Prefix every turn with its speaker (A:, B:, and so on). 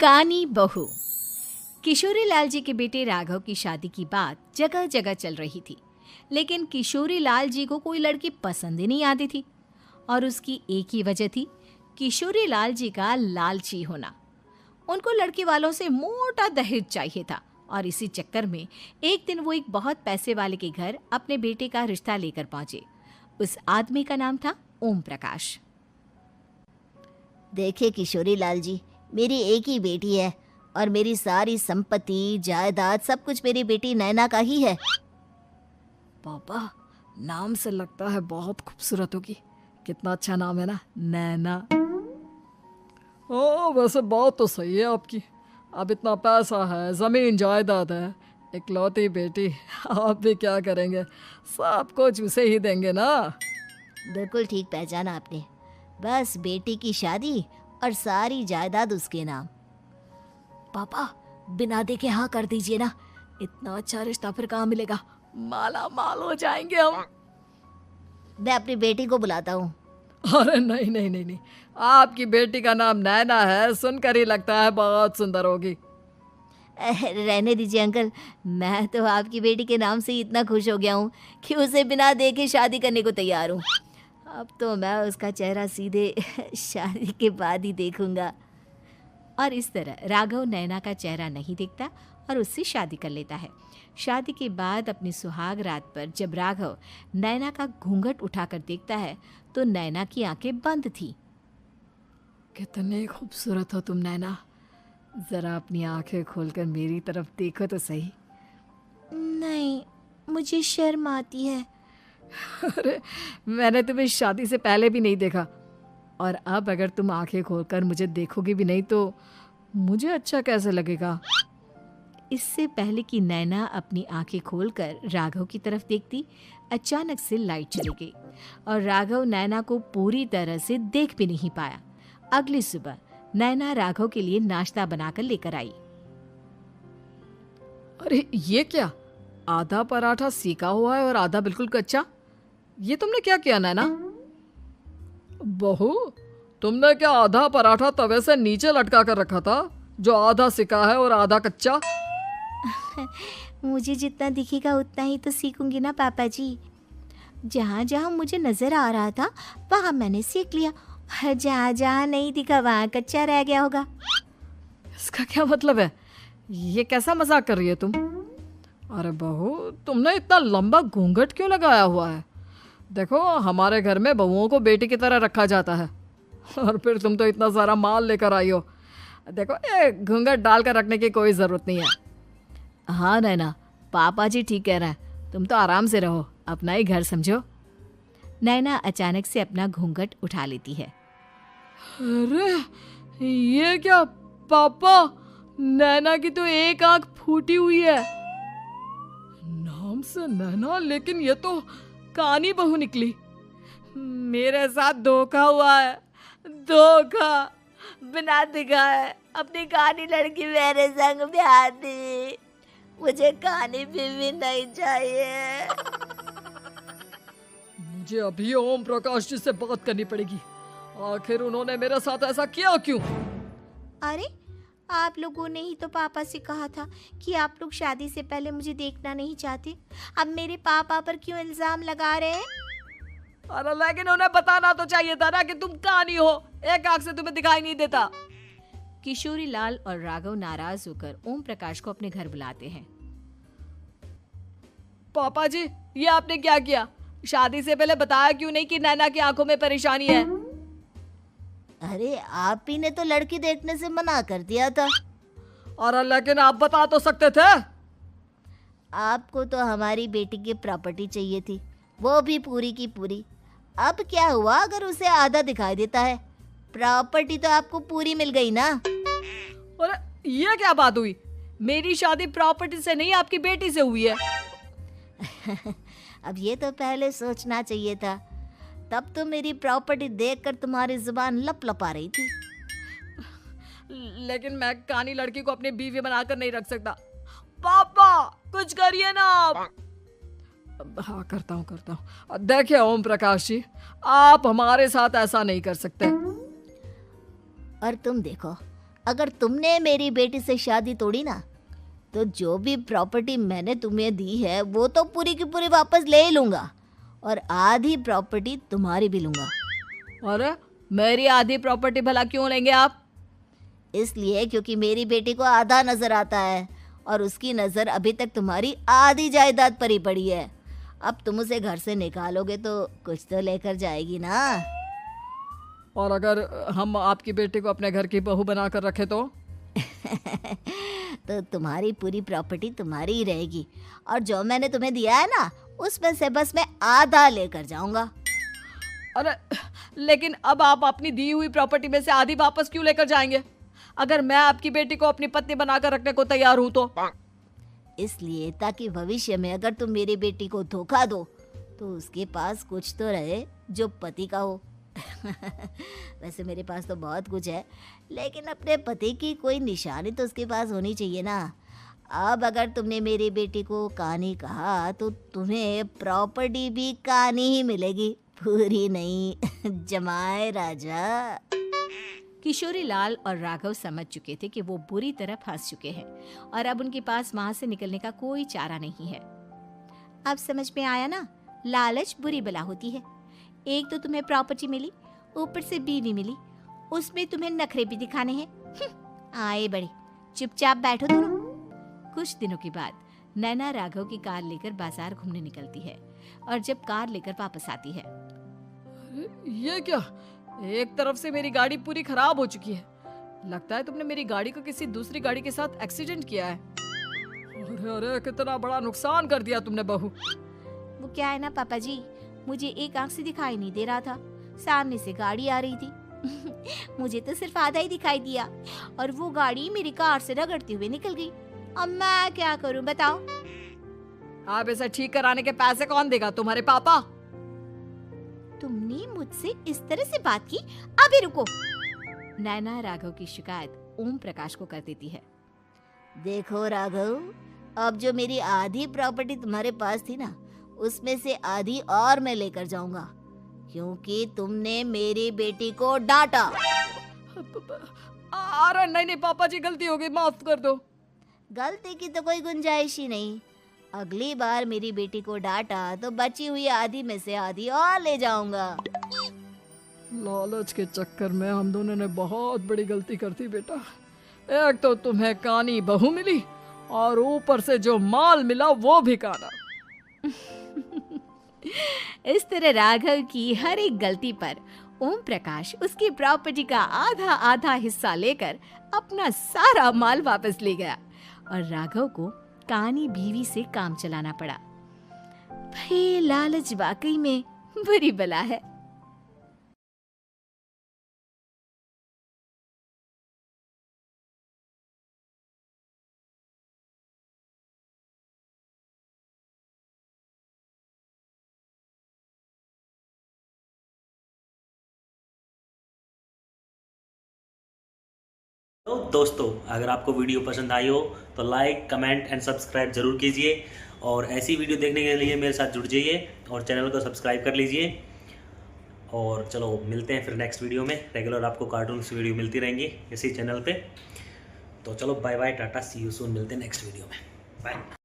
A: कानी बहू। किशोरी लाल जी के बेटे राघव की शादी की बात जगह जगह चल रही थी, लेकिन किशोरी लाल जी को कोई लड़की पसंद ही नहीं आती थी। और उसकी एक ही वजह थी, किशोरी लाल जी का लालची होना। उनको लड़की वालों से मोटा दहेज चाहिए था और इसी चक्कर में एक दिन वो एक बहुत पैसे वाले के घर अपने बेटे का रिश्ता लेकर पहुंचे। उस आदमी का नाम था ओम प्रकाश।
B: देखिए किशोरी लाल जी, मेरी एक ही बेटी है और मेरी सारी संपत्ति जायदाद सब कुछ मेरी बेटी नैना का ही है।
C: पापा, नाम से लगता है बहुत खूबसूरत होगी। कितना अच्छा नाम है ना, नैना। ओ, वैसे बात तो सही है आपकी। अब इतना पैसा है, जमीन जायदाद है, इकलौती बेटी, आप भी क्या करेंगे? सब कुछ उसे ही देंगे ना।
B: बिल्कुल ठीक पहचाना आपने। बस बेटी की शादी और सारी जायदाद उसके नाम।
C: पापा, बिना देखे हाँ कर दीजिए ना। इतना अच्छा रिश्ता फिर कहाँ मिलेगा? माला माल हो जाएंगे हम।
B: मैं अपनी बेटी को बुलाता हूँ।
C: अरे नहीं नहीं नहीं नहीं, आपकी बेटी का नाम नैना है, सुनकर ही लगता है बहुत सुंदर होगी।
B: रहने दीजिए अंकल, मैं तो आपकी बेटी के नाम से ही इतना खुश हो गया हूँ कि उसे बिना देखे शादी करने को तैयार हूँ। अब तो मैं उसका चेहरा सीधे शादी के बाद ही देखूंगा।
A: और इस तरह राघव नैना का चेहरा नहीं देखता और उससे शादी कर लेता है। शादी के बाद अपनी सुहाग रात पर जब राघव नैना का घूंघट उठाकर देखता है तो नैना की आंखें बंद थी।
C: कितने खूबसूरत हो तुम नैना, जरा अपनी आंखें खोलकर मेरी तरफ देखो तो सही।
B: नहीं, मुझे शर्म आती है।
C: अरे, मैंने तुम्हें शादी से पहले भी नहीं देखा, और अब अगर तुम आंखें खोलकर मुझे देखोगी भी नहीं तो मुझे अच्छा कैसे लगेगा?
A: इससे पहले कि नैना अपनी आंखें खोलकर राघव की तरफ देखती, अचानक से लाइट चली गई और राघव नैना को पूरी तरह से देख भी नहीं पाया। अगली सुबह नैना राघव के लिए नाश्ता बनाकर लेकर आई।
C: अरे ये क्या, आधा पराठा सेका हुआ है और आधा बिल्कुल कच्चा। ये तुमने क्या किया नैना? बहू, तुमने क्या आधा पराठा तवे से नीचे लटका कर रखा था, जो आधा सिका है और आधा कच्चा?
B: मुझे जितना दिखेगा उतना ही तो सीखूंगी ना पापा जी। जहाँ जहाँ मुझे नजर आ रहा था वहाँ मैंने सीख लिया, जहाँ जहाँ नहीं दिखा वहाँ कच्चा रह गया होगा।
C: इसका क्या मतलब है? ये कैसा मजाक कर रही है तुम? अरे बहू, तुमने इतना लंबा घूंघट क्यों लगाया हुआ है? देखो, हमारे घर में बहुओं को बेटी की तरह रखा जाता है, और फिर तुम तो इतना सारा माल लेकर आई हो। देखो, ये घूंघट डालकर रखने की कोई ज़रूरत नहीं है।
A: हाँ नैना, पापा जी ठीक कह रहे हैं, तुम तो आराम से रहो, अपना ही घर समझो। नैना अचानक से अपना घूंघट उठा लेती है।
C: अरे ये क्या पापा, नैना की तो एक आंख फूटी हुई है। नाम से नैना, लेकिन ये तो कानी बहू निकली। मेरे साथ धोखा हुआ है, धोखा।
B: बिना दिखाए अपनी कानी लड़की मेरे संग ब्याह दी। मुझे कानी बीवी नहीं चाहिए।
C: मुझे अभी ओम प्रकाश जी से बात करनी पड़ेगी। आखिर उन्होंने मेरे साथ ऐसा किया क्यों?
B: अरे, आप लोगों ने ही तो पापा से कहा था कि आप लोग शादी से पहले मुझे देखना नहीं चाहते। अब मेरे पापा पर क्यों इल्जाम लगा रहे हैं?
C: अरे लेकिन उन्हें बताना तो चाहिए था ना कि तुम कानी हो, एक आंख से तुम्हें दिखाई नहीं देता।
A: किशोरी लाल और राघव नाराज होकर ओम प्रकाश को अपने घर बुलाते हैं।
C: पापा जी, ये आपने क्या किया? शादी से पहले बताया क्यों नहीं कि नैना की आंखों में परेशानी है?
B: अरे, आप ही ने तो लड़की देखने से मना कर दिया था।
C: अरे लेकिन आप बता तो सकते थे।
B: आपको तो हमारी बेटी की प्रॉपर्टी चाहिए थी, वो भी पूरी की पूरी। अब क्या हुआ अगर उसे आधा दिखाई देता है? प्रॉपर्टी तो आपको पूरी मिल गई ना।
C: अरे ये क्या बात हुई? मेरी शादी प्रॉपर्टी से नहीं, आपकी बेटी से हुई है।
B: अब ये तो पहले सोचना चाहिए था, तब तो मेरी प्रॉपर्टी देखकर तुम्हारी जुबान लप लपा रही थी।
C: लेकिन मैं कानी लड़की को अपनी बीवी बनाकर नहीं रख सकता। पापा, कुछ करिए ना आप। हाँ, करता हूँ। देखिए ओम प्रकाश जी, आप हमारे साथ ऐसा नहीं कर सकते।
B: और तुम देखो, अगर तुमने मेरी बेटी से शादी तोड़ी ना, तो जो भी प्रॉपर्टी मैंने तुम्हें दी है वो तो पूरी की पूरी वापस ले ही लूँगा, और आधी प्रॉपर्टी तुम्हारी भी लूँगा।
C: अरे मेरी आधी प्रॉपर्टी भला क्यों लेंगे आप?
B: इसलिए क्योंकि मेरी बेटी को आधा नज़र आता है और उसकी नज़र अभी तक तुम्हारी आधी जायदाद पर ही पड़ी है। अब तुम उसे घर से निकालोगे तो कुछ तो लेकर जाएगी ना।
C: और अगर हम आपकी बेटी को अपने घर की बहू बना कर रखे तो?
B: तो तुम्हारी पूरी प्रॉपर्टी तुम्हारी ही रहेगी, और जो मैंने तुम्हें दिया है ना, उसमें से बस मैं आधा लेकर जाऊंगा।
C: अरे लेकिन अब आप अपनी दी हुई प्रॉपर्टी में से आधी वापस क्यों लेकर जाएंगे? अगर मैं आपकी बेटी को अपनी पत्नी बनाकर रखने को तैयार हूं तो?
B: इसलिए ताकि भविष्य में अगर तुम मेरी बेटी को धोखा दो तो उसके पास कुछ तो रहे जो पति का हो। वैसे मेरे पास तो बहुत कुछ है, लेकिन अपने पति की कोई निशानी तो उसके पास होनी चाहिए ना। अब अगर तुमने मेरी बेटी को कानी कहा तो तुम्हें प्रॉपर्टी भी कानी ही मिलेगी, पूरी नहीं। जमाए राजा।
A: किशोरी लाल और राघव समझ चुके थे कि वो बुरी तरह फंस चुके हैं और अब उनके पास वहां से निकलने का कोई चारा नहीं है। अब समझ में आया ना, लालच बुरी बला होती है। एक तो तुम्हें प्रॉपर्टी मिली, ऊपर से बीवी मिली, उसमें तुम्हें नखरे भी दिखाने हैं। आए बड़े, चुपचाप बैठो दोनों। कुछ दिनों के बाद नैना राघव की कार लेकर बाजार घूमने निकलती है और जब कार लेकर वापस आती है,
C: ये क्या? एक तरफ से मेरी गाड़ी पूरी खराब हो चुकी है। लगता है तुमने मेरी गाड़ी को किसी दूसरी गाड़ी के साथ एक्सीडेंट किया है। अरे अरे कितना बड़ा नुकसान कर दिया तुमने बहू।
A: वो क्या है ना पापा जी, मुझे एक आंख से दिखाई नहीं दे रहा था, सामने से गाड़ी आ रही थी। मुझे तो सिर्फ आधा ही दिखाई दिया और वो गाड़ी मेरी कार से रगड़ते हुए निकल गई। अब मैं क्या करूं बताओ?
C: आप इसे ठीक कराने के पैसे कौन देगा? तुम्हारे पापा।
A: तुमने मुझसे इस तरह से बात की? अभी रुको। नैना राघव की शिकायत ओम प्रकाश को कर देती है।
B: देखो राघव, अब जो मेरी आधी प्रॉपर्टी तुम्हारे पास थी ना, उसमें से आधी और मैं लेकर जाऊंगा, क्योंकि तुमने मेरी बेटी को डांटा।
C: अरे नहीं नहीं पापा जी, गलती हो गई, माफ कर दो।
B: गलती की तो कोई गुंजाइश ही नहीं। अगली बार मेरी बेटी को डांटा तो बची हुई आधी में से आधी और ले जाऊंगा।
C: लालच के चक्कर में हम दोनों ने बहुत बड़ी गलती कर दी बेटा। एक तो तुम्हें कानी बहू मिली और ऊपर से जो माल मिला वो भी काना।
A: इस तरह राघव की हर एक गलती पर ओम प्रकाश उसकी प्रॉपर्टी का आधा आधा हिस्सा लेकर अपना सारा माल वापस ले गया और राघव को कानी बीवी से काम चलाना पड़ा। भाई लालच वाकई में बुरी बला है।
D: तो दोस्तों, अगर आपको वीडियो पसंद आई हो तो लाइक, कमेंट एंड सब्सक्राइब जरूर कीजिए और ऐसी वीडियो देखने के लिए मेरे साथ जुड़ जाइए और चैनल को सब्सक्राइब कर लीजिए। और चलो मिलते हैं फिर नेक्स्ट वीडियो में। रेगुलर आपको कार्टून्स वीडियो मिलती रहेंगी इसी चैनल पे। तो चलो bye bye, tata, see you soon. मिलते हैं नेक्स्ट वीडियो में। बाय।